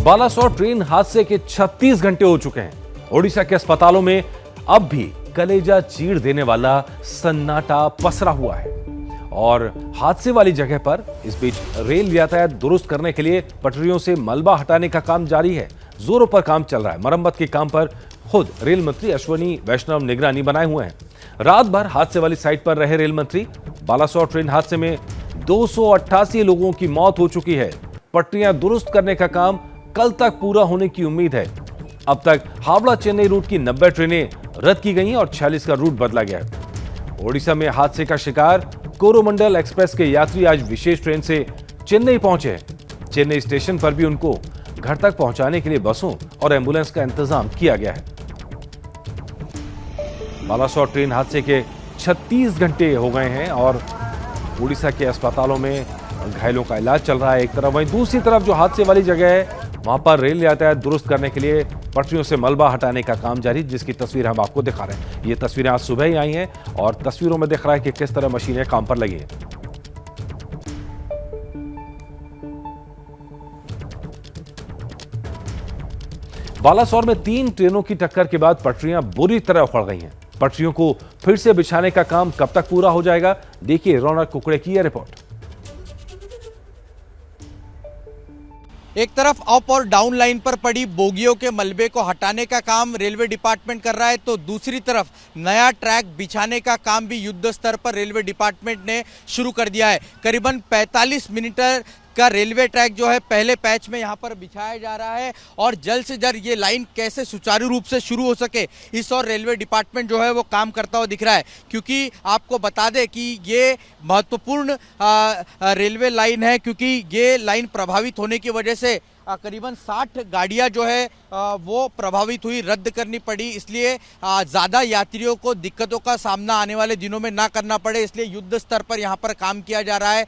Balasore train हादसे के 36 घंटे हो चुके हैं। ओडिशा के अस्पतालों में अब भी कलेजा चीर देने वाला सन्नाटा पसरा हुआ है और हादसे वाली जगह पर इस बीच रेल यातायात दुरुस्त करने के लिए पटरियों से मलबा हटाने का काम जारी है। जोरों पर काम चल रहा है। मरम्मत के काम पर खुद रेल मंत्री अश्विनी वैष्णव निगरानी बनाए हुए हैं। रात भर हादसे वाली साइट पर रहे रेल मंत्री। बालासोर ट्रेन हादसे में 288 लोगों की मौत हो चुकी है। पटरियां दुरुस्त करने का काम कल तक पूरा होने की उम्मीद है। अब तक हावड़ा चेन्नई रूट की 90 ट्रेनें रद्द की गई हैं और 46 का रूट बदला गया है। ओडिशा में हादसे का शिकार कोरोमंडल एक्सप्रेस के यात्री आज विशेष ट्रेन से चेन्नई पहुंचे हैं। चेन्नई स्टेशन पर भी उनको घर तक पहुंचाने के लिए बसों और एम्बुलेंस का इंतजाम किया गया है। बालासोर ट्रेन हादसे के 36 घंटे हो गए हैं और उड़ीसा के अस्पतालों में घायलों का इलाज चल रहा है एक तरफ, वहीं दूसरी तरफ जो हादसे वाली जगह है वहां पर रेल यातायात दुरुस्त करने के लिए पटरियों से मलबा हटाने का काम जारी, जिसकी तस्वीर हम आपको दिखा रहे हैं। ये तस्वीरें आज सुबह ही आई हैं और तस्वीरों में दिख रहा है कि किस तरह मशीनें काम पर लगी हैं। बालासोर में 3 ट्रेनों की टक्कर के बाद पटरियां बुरी तरह उखड़ गई हैं। पटरियों को फिर से बिछाने का काम कब तक पूरा हो जाएगा, देखिए रौनक कुकड़े की यह रिपोर्ट। एक तरफ अप और डाउन लाइन पर पड़ी बोगियों के मलबे को हटाने का काम रेलवे डिपार्टमेंट कर रहा है, तो दूसरी तरफ नया ट्रैक बिछाने का काम भी युद्ध स्तर पर रेलवे डिपार्टमेंट ने शुरू कर दिया है। करीबन 45 मीटर का रेलवे ट्रैक जो है पहले पैच में यहाँ पर बिछाया जा रहा है और जल्द से जल्द ये लाइन कैसे सुचारू रूप से शुरू हो सके इस और रेलवे डिपार्टमेंट जो है वो काम करता हुआ दिख रहा है। क्योंकि आपको बता दें कि ये महत्वपूर्ण रेलवे लाइन है, क्योंकि ये लाइन प्रभावित होने की वजह से करीबन 60 गाड़ियां जो है वो प्रभावित हुई, रद्द करनी पड़ी। इसलिए ज़्यादा यात्रियों को दिक्कतों का सामना आने वाले दिनों में ना करना पड़े, इसलिए युद्ध स्तर पर यहाँ पर काम किया जा रहा है।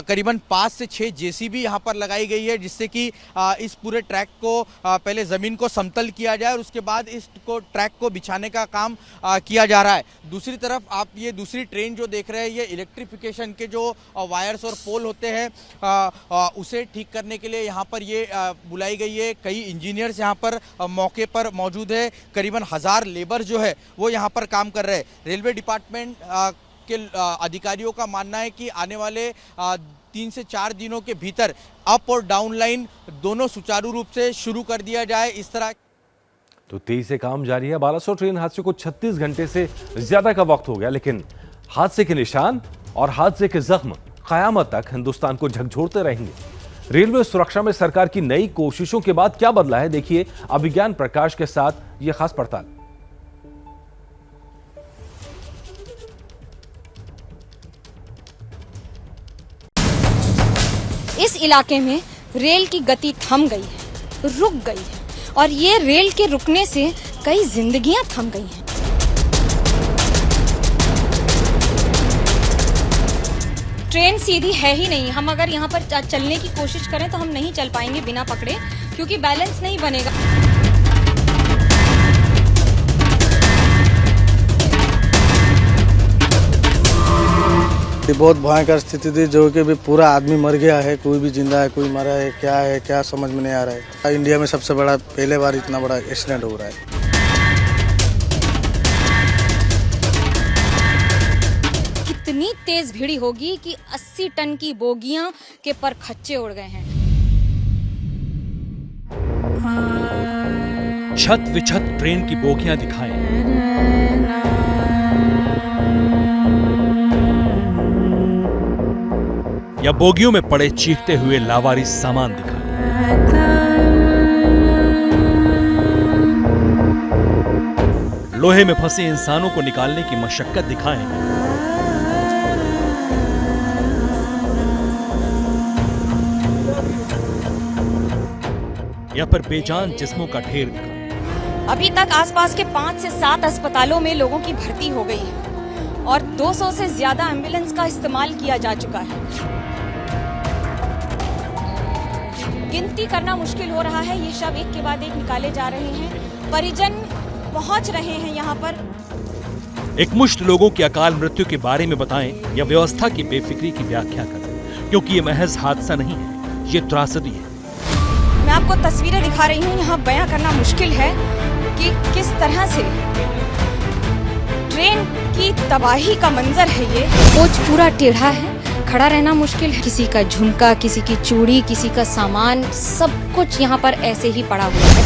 करीबन 5 से 6 जेसीबी यहाँ पर लगाई गई है, जिससे कि इस पूरे ट्रैक को पहले ज़मीन को समतल किया जाए और उसके बाद इस ट्रैक को बिछाने का काम किया जा रहा है। दूसरी तरफ आप ये दूसरी ट्रेन जो देख रहे हैं, ये इलेक्ट्रिफिकेशन के जो वायर्स और पोल होते हैं उसे ठीक करने के लिए यहाँ पर ये बुलाई गई है। कई इंजीनियर्स यहाँ पर मौके पर मौजूद है। करीबन 1000 लेबर जो है वो यहाँ पर काम कर रहे हैं। रेलवे डिपार्टमेंट के अधिकारियों का मानना है कि आने वाले 3 से 4 दिनों के भीतर अप और डाउन लाइन दोनों सुचारू रूप से शुरू कर दिया जाए। इस तरह तो तेजी से काम जारी है। बालासोर ट्रेन हादसे को 36 घंटे से ज्यादा का वक्त हो गया, लेकिन हादसे के निशान और हादसे के जख्म कयामत तक हिंदुस्तान को झकझोरते रहेंगे। रेलवे सुरक्षा में सरकार की नई कोशिशों के बाद क्या बदला है, देखिए अभिज्ञान प्रकाश के साथ यह खास पड़ताल। इस इलाके में रेल की गति थम गई है, रुक गई है और ये रेल के रुकने से कई जिंदगियां थम गई हैं। ट्रेन सीधी है ही नहीं। हम अगर यहाँ पर चलने की कोशिश करें तो हम नहीं चल पाएंगे बिना पकड़े, क्योंकि बैलेंस नहीं बनेगा। बहुत भयंकर स्थिति थी, जो कि भी पूरा आदमी मर गया है, कोई भी जिंदा है, कोई मरा है, क्या समझ में नहीं आ रहा है। इंडिया में सबसे बड़ा पहले बार इतना बड़ा एक्सीडेंट हो रहा है। इतनी तेज भीड़ होगी कि 80 टन की बोगियां के पर खच्चे उड़ गए हैं। छत विछत ट्रेन की बोगियां दिखाएं। या बोगियों में पड़े चीखते हुए लावारिस सामान दिखाएं। लोहे में फंसे इंसानों को निकालने की मशक्कत दिखाएं। या पर बेजान जिस्मों का ढेर दिखा। अभी तक आसपास के 5 से 7 अस्पतालों में लोगों की भर्ती हो गई है और 200 से ज्यादा एम्बुलेंस का इस्तेमाल किया जा चुका है। गिनती करना मुश्किल हो रहा है। ये शव एक के बाद एक निकाले जा रहे हैं। परिजन पहुंच रहे हैं यहाँ पर। एक मुश्त लोगों की अकाल मृत्यु के बारे में बताएं या व्यवस्था की बेफिक्री की व्याख्या करें, क्योंकि ये महज हादसा नहीं है, ये त्रासदी है। मैं आपको तस्वीरें दिखा रही हूँ, यहाँ बयां करना मुश्किल है कि किस तरह से ट्रेन की तबाही का मंजर है ये। कोच पूरा टेढ़ा है, खड़ा रहना मुश्किल है। किसी का झुमका, किसी की चूड़ी, किसी का सामान, सब कुछ यहाँ पर ऐसे ही पड़ा हुआ है।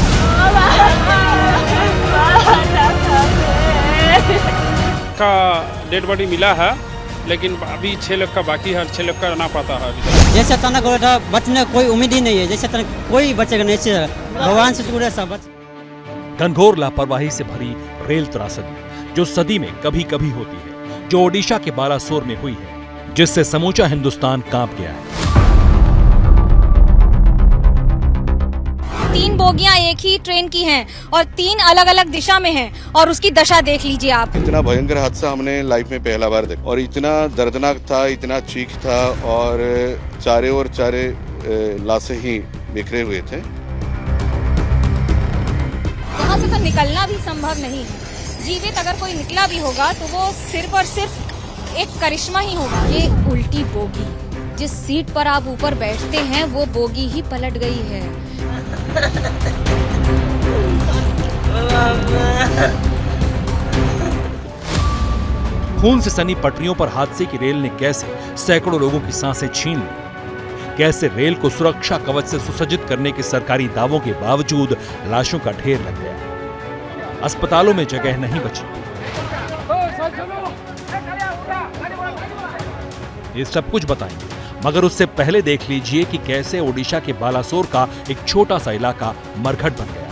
का डेड बॉडी मिला है, लेकिन अभी 6 लोग का बाकी है, 6 लोग का ना पता है। जैसे अचानक हो रहा था, बचने कोई उम्मीद ही नहीं है। जैसे अचानक कोई बचेगा नहीं, भगवान से जुड़े सब बच। घनघोर लापरवाही से भरी रेल त्रासदी जो सदी में कभी कभी होती है, जो ओडिशा के बालासोर में हुई है, जिससे समूचा हिंदुस्तान कांप गया है। 3 बोगियां एक ही ट्रेन की हैं और 3 अलग अलग दिशा में हैं और उसकी दशा देख लीजिए आप। इतना भयंकर हादसा हमने लाइफ में पहला बार देखा और इतना दर्दनाक था, इतना चीख था और चारे लाशें ही बिखरे हुए थे। यहाँ से तो निकलना भी संभव नहीं है। जीवित अगर कोई निकला भी होगा तो वो सिर्फ और सिर्फ एक करिश्मा ही होगा। ये उल्टी बोगी, जिस सीट पर आप ऊपर बैठते हैं वो बोगी ही पलट गई है। खून से सनी पटरियों पर हादसे की रेल ने कैसे सैकड़ों लोगों की सांसें छीन ली, कैसे रेल को सुरक्षा कवच से सुसज्जित करने के सरकारी दावों के बावजूद लाशों का ढेर लग गया, अस्पतालों में जगह नहीं बची। ये सब कुछ बताएंगे, मगर उससे पहले देख लीजिए कि कैसे ओडिशा के बालासोर का एक छोटा सा इलाका मरघट बन गया।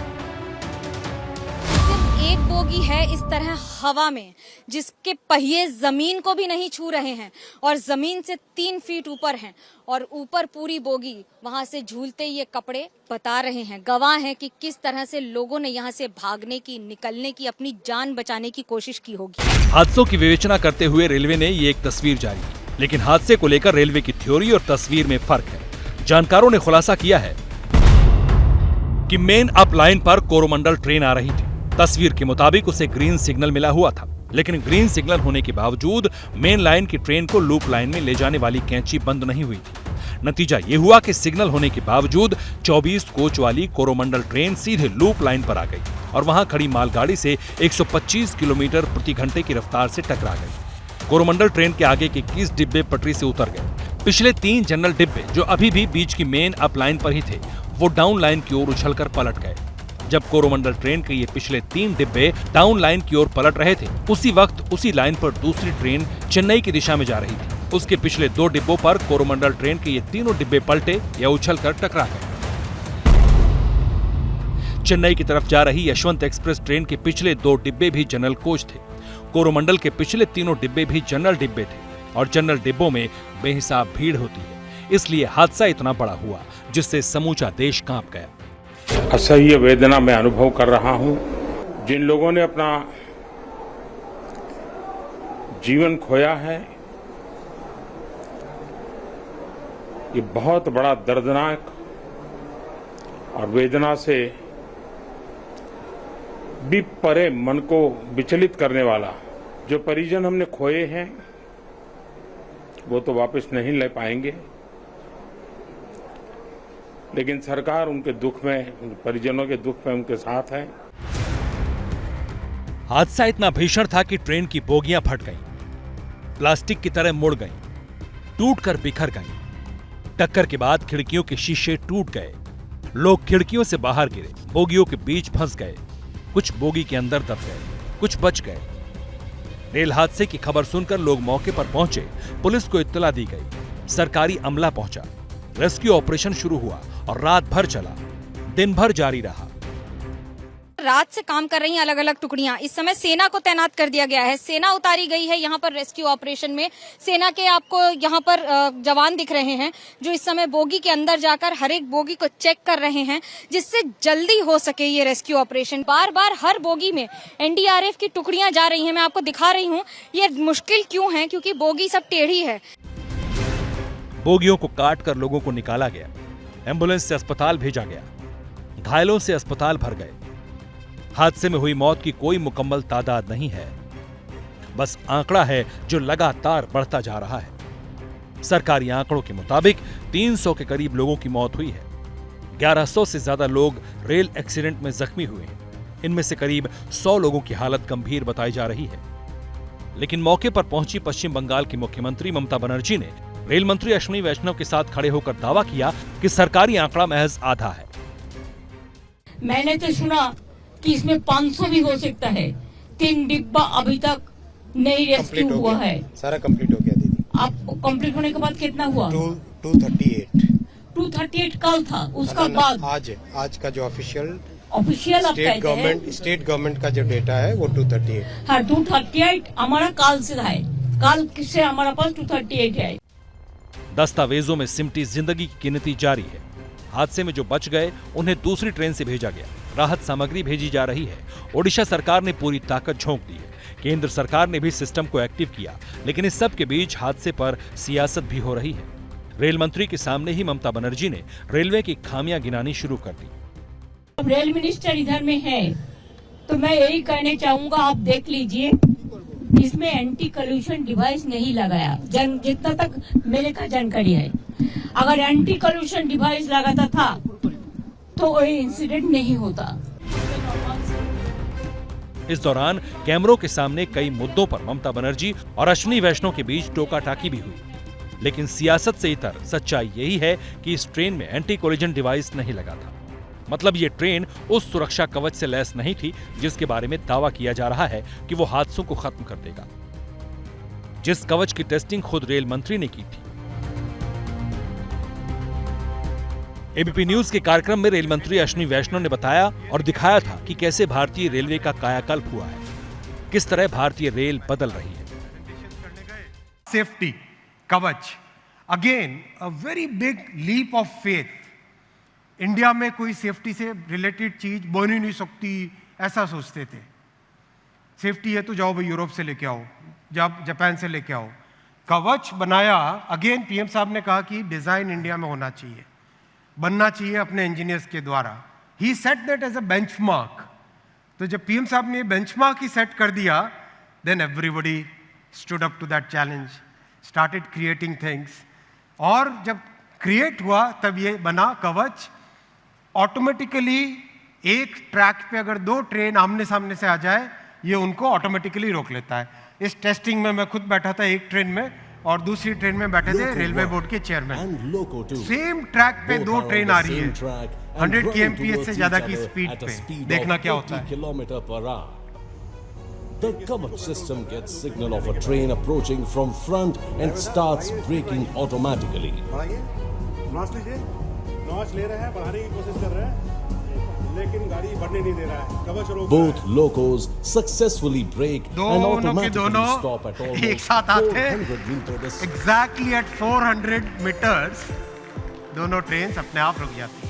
सिर्फ एक बोगी है इस तरह हवा में, जिसके पहिए जमीन को भी नहीं छू रहे हैं और जमीन से 3 फीट ऊपर हैं और ऊपर पूरी बोगी, वहां से झूलते ये कपड़े बता रहे हैं, गवाह हैं कि किस तरह से लोगों ने यहाँ से भागने की, निकलने की, अपनी जान बचाने की कोशिश की होगी। हादसों की विवेचना करते हुए रेलवे ने ये एक तस्वीर जारी की, लेकिन हादसे को लेकर रेलवे की थ्योरी और तस्वीर में फर्क है। जानकारों ने खुलासा किया है कि मेन अप लाइन पर कोरोमंडल ट्रेन आ रही थी। तस्वीर के मुताबिक उसे ग्रीन सिग्नल मिला हुआ था, लेकिन ग्रीन सिग्नल होने के बावजूद मेन लाइन की ट्रेन को लूप लाइन में ले जाने वाली कैंची बंद नहीं हुई थी। नतीजा ये हुआ कि सिग्नल होने के बावजूद 24 कोच वाली कोरोमंडल ट्रेन सीधे लूप लाइन पर आ गई और वहां खड़ी मालगाड़ी से 125 किलोमीटर प्रति घंटे की रफ्तार से टकरा गई। कोरोमंडल ट्रेन के आगे के 21 डिब्बे पटरी से उतर गए। पिछले 3 जनरल डिब्बे जो अभी भी बीच की मेन अप लाइन पर ही थे, वो डाउन लाइन की ओर उछलकर पलट गए। जब कोरोमंडल ट्रेन के ये पिछले 3 डिब्बे डाउन लाइन की ओर पलट रहे थे, उसी वक्त उसी लाइन पर दूसरी ट्रेन चेन्नई की दिशा में जा रही थी। उसके पिछले 2 डिब्बों पर कोरोमंडल ट्रेन के ये तीनों डिब्बे पलटे या उछलकर टकरा गए। चेन्नई की तरफ जा रही यशवंत एक्सप्रेस ट्रेन के पिछले 2 डिब्बे भी जनरल कोच थे। कोरोमंडल के पिछले तीनों डिब्बे भी जनरल डिब्बे थे और जनरल डिब्बों में बेहिसाब भीड़ होती है, इसलिए हादसा इतना बड़ा हुआ जिससे समूचा देश कांप गया। असह्य वेदना मैं अनुभव कर रहा हूं। जिन लोगों ने अपना जीवन खोया है, ये बहुत बड़ा दर्दनाक और वेदना से भी परे मन को विचलित करने वाला। जो परिजन हमने खोए हैं वो तो वापस नहीं ले पाएंगे, लेकिन सरकार उनके दुख में, उन परिजनों के दुख में उनके साथ है। हादसा इतना भीषण था कि ट्रेन की बोगियां फट गईं, प्लास्टिक की तरह मुड़ गईं, टूटकर बिखर गईं। टक्कर के बाद खिड़कियों के शीशे टूट गए, लोग खिड़कियों से बाहर गिरे, बोगियों के बीच फंस गए, कुछ बोगी के अंदर दब गए, कुछ बच गए। रेल हादसे की खबर सुनकर लोग मौके पर पहुंचे, पुलिस को इत्तला दी गई, सरकारी अमला पहुंचा, रेस्क्यू ऑपरेशन शुरू हुआ और रात भर चला, दिन भर जारी रहा। रात से काम कर रही हैं अलग अलग टुकड़ियां। इस समय सेना को तैनात कर दिया गया है, सेना उतारी गई है यहाँ पर रेस्क्यू ऑपरेशन में। सेना के आपको यहाँ पर जवान दिख रहे हैं जो इस समय बोगी के अंदर जाकर हर एक बोगी को चेक कर रहे हैं, जिससे जल्दी हो सके ये रेस्क्यू ऑपरेशन। बार बार हर बोगी में एनडीआरएफ की टुकड़ियां जा रही हैं। मैं आपको दिखा रही हूँ ये मुश्किल क्यों है, क्योंकि बोगी सब टेढ़ी है। बोगियों को काट कर लोगों को निकाला गया, एम्बुलेंस से अस्पताल भेजा गया, घायलों से अस्पताल भर गए। हादसे में हुई मौत की कोई मुकम्मल तादाद नहीं है, बस आंकड़ा है जो लगातार बढ़ता जा रहा है। सरकारी आंकड़ों के मुताबिक 300 के करीब लोगों की मौत हुई है, 1100 से ज्यादा लोग रेल एक्सीडेंट में जख्मी हुए हैं। इनमें से करीब 100 लोगों की हालत गंभीर बताई जा रही है। लेकिन मौके पर पहुंची पश्चिम बंगाल की मुख्यमंत्री ममता बनर्जी ने रेल मंत्री अश्विनी वैष्णव के साथ खड़े होकर दावा किया कि सरकारी आंकड़ा महज आधा है। मैंने तो सुना कि इसमें 500 भी हो सकता है। 3 डिब्बा अभी तक नहीं रेस्क्यू हुआ है। सारा कंप्लीट हो गया दीदी। आप कंप्लीट होने के बाद कितना हुआ? 238 कल था, उसका बाद आज का जो ऑफिशियल स्टेट गवर्नमेंट का जो डेटा है वो 238। हाँ, 238 हमारा काल से है। काल से हमारा पास 238 है। दस्तावेजों में सिमटी जिंदगी की गिनती जारी है। हादसे में जो बच गए उन्हें दूसरी ट्रेन से भेजा गया। राहत सामग्री भेजी जा रही है। ओडिशा सरकार ने पूरी ताकत झोंक दी है। केंद्र सरकार ने भी सिस्टम को एक्टिव किया, लेकिन इस सब के बीच हादसे पर सियासत भी हो रही है। रेल मंत्री के सामने ही ममता बनर्जी ने रेलवे की खामियां गिनानी शुरू कर दी। अब रेल मिनिस्टर इधर में है तो मैं यही कहना चाहूंगा, आप देख लीजिए इसमें एंटी कल्यूशन डिवाइस नहीं लगाया। जितना तक मेरे का जानकारी है, अगर एंटी कल्यूशन डिवाइस लगाता था तो ये इंसिडेंट नहीं होता। इस दौरान कैमरों के सामने कई मुद्दों पर ममता बनर्जी और अश्विनी वैष्णव के बीच टोका-टाकी भी हुई। लेकिन सियासत से इतर सच्चाई यही है कि इस ट्रेन में एंटी कोलिजन डिवाइस नहीं लगा था। मतलब ये ट्रेन उस सुरक्षा कवच से लैस नहीं थी जिसके बारे में दावा किया जा रहा है कि वो हादसों को खत्म कर देगा, जिस कवच की टेस्टिंग खुद रेल मंत्री ने की थी। एबीपी न्यूज के कार्यक्रम में रेल मंत्री अश्विनी वैष्णव ने बताया और दिखाया था कि कैसे भारतीय रेलवे का कायाकल्प हुआ है, किस तरह भारतीय रेल बदल रही है। Safety Kavach, again a very big leap of faith. India में कोई सेफ्टी से रिलेटेड चीज बन ही नहीं सकती, ऐसा सोचते थे। सेफ्टी है तो जाओ भाई यूरोप से लेके आओ, जापान से लेके आओ। कवच बनाया, अगेन पीएम साहब ने कहा कि डिजाइन इंडिया में होना चाहिए, बनना चाहिए अपने इंजीनियर्स के द्वारा। He set that as a benchmark. तो जब पीएम साहब ने बेंचमार्क ही सेट कर दिया, then everybody stood up to that challenge, started creating things. और जब क्रिएट हुआ तब ये बना कवच। ऑटोमेटिकली एक ट्रैक पे अगर 2 ट्रेन आमने सामने से आ जाए, ये उनको ऑटोमेटिकली रोक लेता है। इस टेस्टिंग में मैं खुद बैठा था एक ट्रेन में और दूसरी ट्रेन में बैठे थे रेलवे बोर्ड के चेयरमैन। सेम ट्रैक पे 2 ट्रेन आ रही है 100 kmph से ज्यादा की स्पीड पे। देखना क्या होता है। The kavach system gets signal of a train approaching from front and starts braking automatically. Both locos successfully brake and automatically stop at almost 400 meters. Exactly at 400 meters, दोनों ट्रेन अपने आप रुक जाती हैं।